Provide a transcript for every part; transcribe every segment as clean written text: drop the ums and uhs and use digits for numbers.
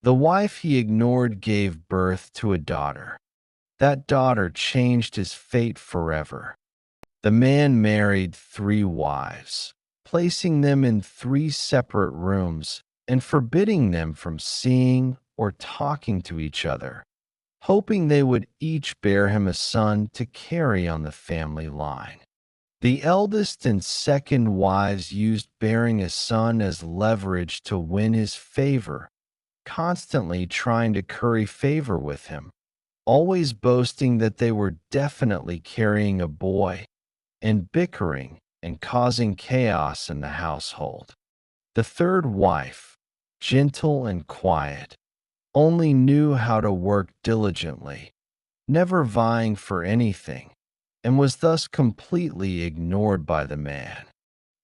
The wife he ignored gave birth to a daughter. That daughter changed his fate forever. The man married 3 wives, placing them in 3 separate rooms and forbidding them from seeing or talking to each other, hoping they would each bear him a son to carry on the family line. The eldest and second wives used bearing a son as leverage to win his favor, constantly trying to curry favor with him, always boasting that they were definitely carrying a boy, and bickering and causing chaos in the household. The third wife, gentle and quiet, only knew how to work diligently, never vying for anything, and was thus completely ignored by the man.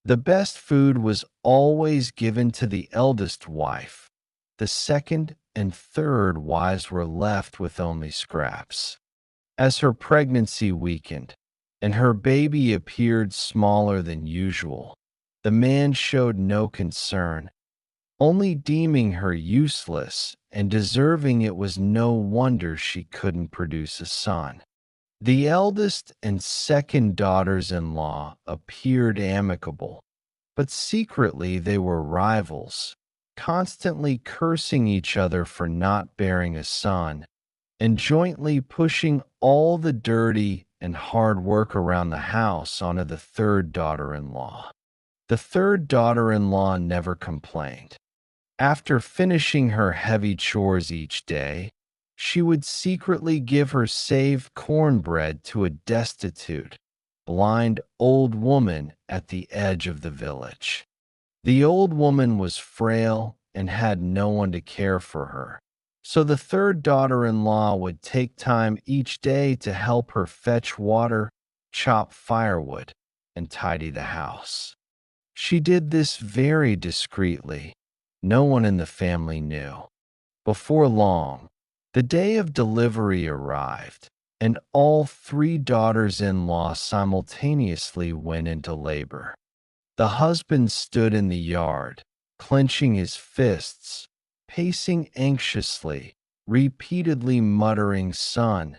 The best food was always given to the eldest wife. The second and third wives were left with only scraps. As her pregnancy weakened and her baby appeared smaller than usual, the man showed no concern, only deeming her useless and deserving. It was no wonder she couldn't produce a son. The eldest and second daughters-in-law appeared amicable, but secretly they were rivals, constantly cursing each other for not bearing a son, and jointly pushing all the dirty and hard work around the house onto the third daughter-in-law. The third daughter-in-law never complained. After finishing her heavy chores each day, she would secretly give her saved cornbread to a destitute, blind old woman at the edge of the village. The old woman was frail and had no one to care for her, so the third daughter-in-law would take time each day to help her fetch water, chop firewood, and tidy the house. She did this very discreetly. No one in the family knew. Before long, the day of delivery arrived, and all 3 daughters-in-law simultaneously went into labor. The husband stood in the yard, clenching his fists, pacing anxiously, repeatedly muttering "son,"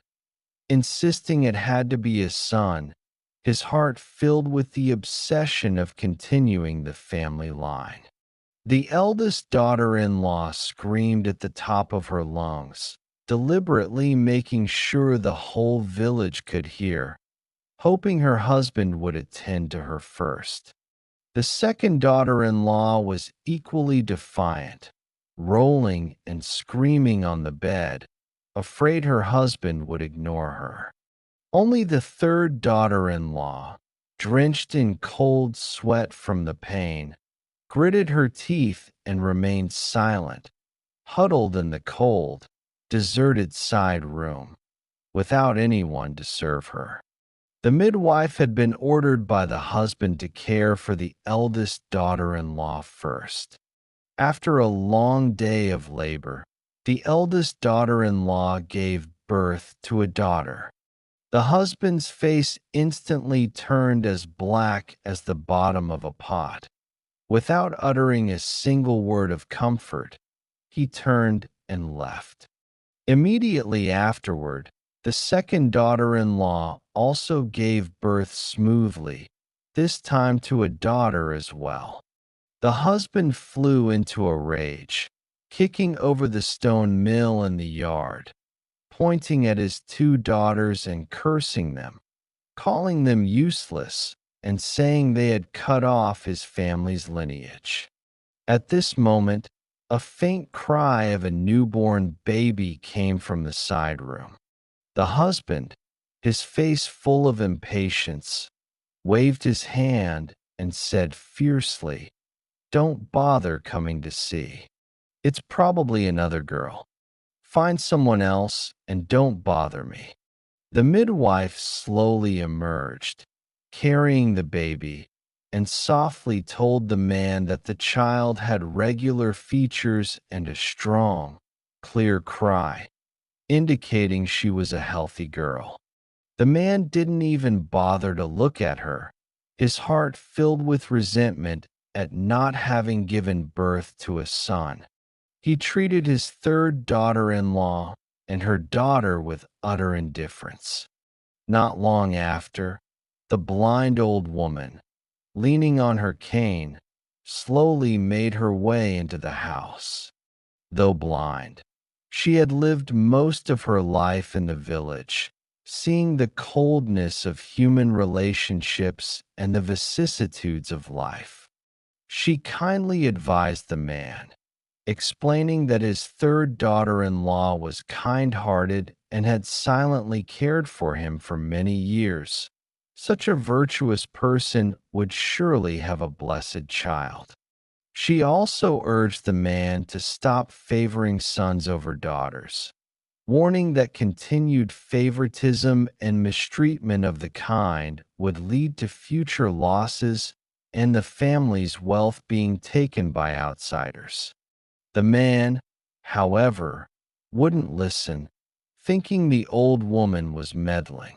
insisting it had to be a son, his heart filled with the obsession of continuing the family line. The eldest daughter-in-law screamed at the top of her lungs, deliberately making sure the whole village could hear, hoping her husband would attend to her first. The second daughter-in-law was equally defiant, rolling and screaming on the bed, afraid her husband would ignore her. Only the third daughter-in-law, drenched in cold sweat from the pain, gritted her teeth and remained silent, huddled in the cold, deserted side room, without anyone to serve her. The midwife had been ordered by the husband to care for the eldest daughter-in-law first. After a long day of labor, the eldest daughter-in-law gave birth to a daughter. The husband's face instantly turned as black as the bottom of a pot. Without uttering a single word of comfort, he turned and left. Immediately afterward, the second daughter-in-law also gave birth smoothly, this time to a daughter as well. The husband flew into a rage, kicking over the stone mill in the yard, pointing at his 2 daughters and cursing them, calling them useless, and saying they had cut off his family's lineage. At this moment, a faint cry of a newborn baby came from the side room. The husband, his face full of impatience, waved his hand and said fiercely, "Don't bother coming to see. It's probably another girl. Find someone else and don't bother me." The midwife slowly emerged, carrying the baby, and softly told the man that the child had regular features and a strong, clear cry, indicating she was a healthy girl. The man didn't even bother to look at her, his heart filled with resentment at not having given birth to a son. He treated his third daughter-in-law and her daughter with utter indifference. Not long after, the blind old woman, leaning on her cane, slowly made her way into the house. Though blind, she had lived most of her life in the village, seeing the coldness of human relationships and the vicissitudes of life. She kindly advised the man, explaining that his third daughter-in-law was kind-hearted and had silently cared for him for many years. Such a virtuous person would surely have a blessed child. She also urged the man to stop favoring sons over daughters, warning that continued favoritism and mistreatment of the kind would lead to future losses and the family's wealth being taken by outsiders. The man, however, wouldn't listen, thinking the old woman was meddling.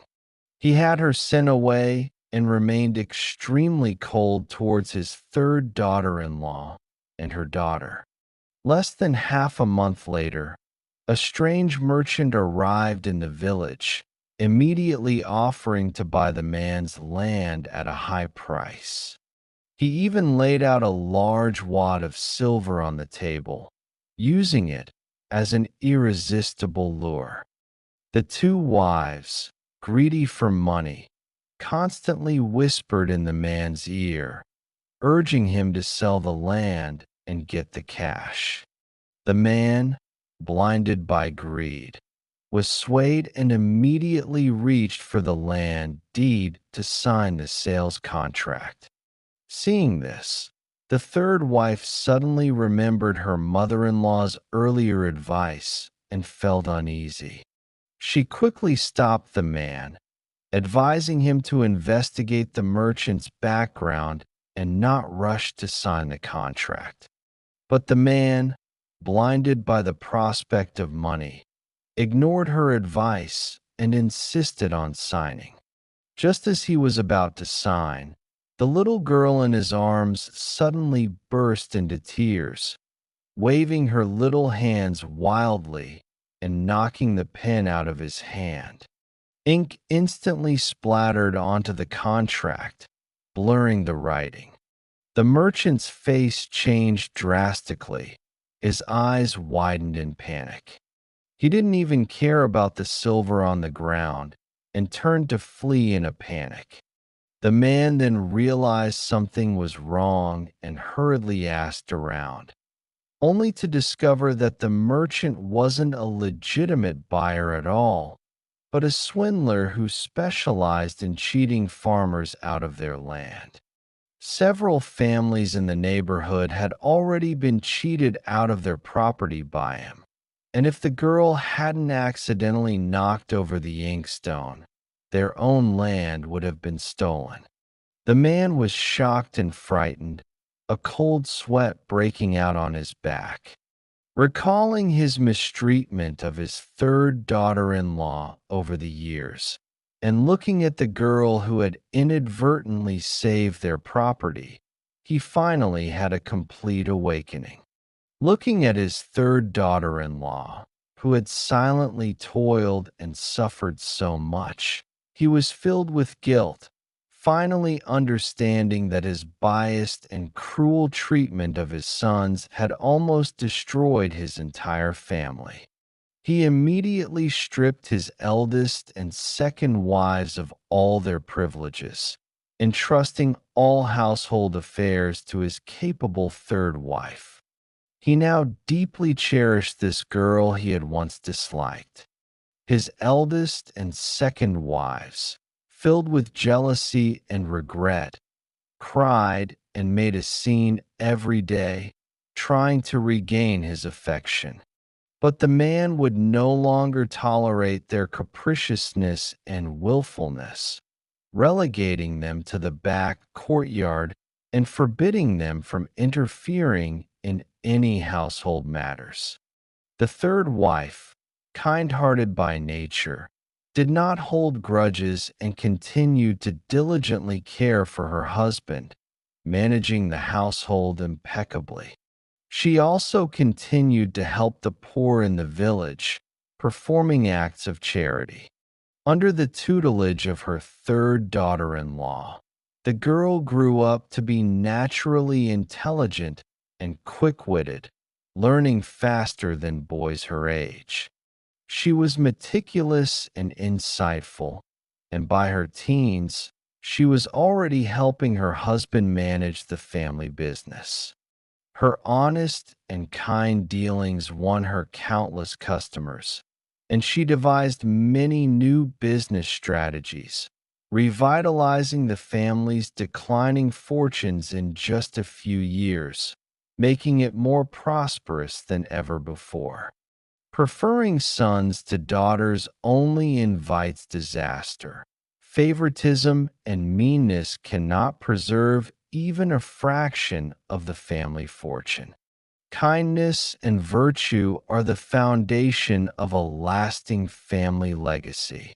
He had her sent away and remained extremely cold towards his third daughter-in-law and her daughter. Less than half a month later, a strange merchant arrived in the village, immediately offering to buy the man's land at a high price. He even laid out a large wad of silver on the table, using it as an irresistible lure. The two wives, greedy for money, constantly whispered in the man's ear, urging him to sell the land and get the cash. The man, blinded by greed, was swayed and immediately reached for the land deed to sign the sales contract. Seeing this, the third wife suddenly remembered her mother-in-law's earlier advice and felt uneasy. She quickly stopped the man, advising him to investigate the merchant's background and not rush to sign the contract. But the man, blinded by the prospect of money, ignored her advice and insisted on signing. Just as he was about to sign, the little girl in his arms suddenly burst into tears, waving her little hands wildly and knocking the pen out of his hand. Ink instantly splattered onto the contract, blurring the writing. The merchant's face changed drastically. His eyes widened in panic. He didn't even care about the silver on the ground and turned to flee in a panic. The man then realized something was wrong and hurriedly asked around, only to discover that the merchant wasn't a legitimate buyer at all, but a swindler who specialized in cheating farmers out of their land. Several families in the neighborhood had already been cheated out of their property by him, and if the girl hadn't accidentally knocked over the inkstone, their own land would have been stolen. The man was shocked and frightened, a cold sweat breaking out on his back. Recalling his mistreatment of his third daughter-in-law over the years, and looking at the girl who had inadvertently saved their property, he finally had a complete awakening. Looking at his third daughter-in-law, who had silently toiled and suffered so much, he was filled with guilt, finally understanding that his biased and cruel treatment of his sons had almost destroyed his entire family. He immediately stripped his eldest and second wives of all their privileges, entrusting all household affairs to his capable third wife. He now deeply cherished this girl he had once disliked. His eldest and second wives, filled with jealousy and regret, cried and made a scene every day, trying to regain his affection. But the man would no longer tolerate their capriciousness and willfulness, relegating them to the back courtyard and forbidding them from interfering in any household matters. The third wife, kind-hearted by nature, did not hold grudges and continued to diligently care for her husband, managing the household impeccably. She also continued to help the poor in the village, performing acts of charity. Under the tutelage of her third daughter-in-law, the girl grew up to be naturally intelligent and quick-witted, learning faster than boys her age. She was meticulous and insightful, and by her teens, she was already helping her husband manage the family business. Her honest and kind dealings won her countless customers, and she devised many new business strategies, revitalizing the family's declining fortunes in just a few years, making it more prosperous than ever before. Preferring sons to daughters only invites disaster. Favoritism and meanness cannot preserve even a fraction of the family fortune. Kindness and virtue are the foundation of a lasting family legacy.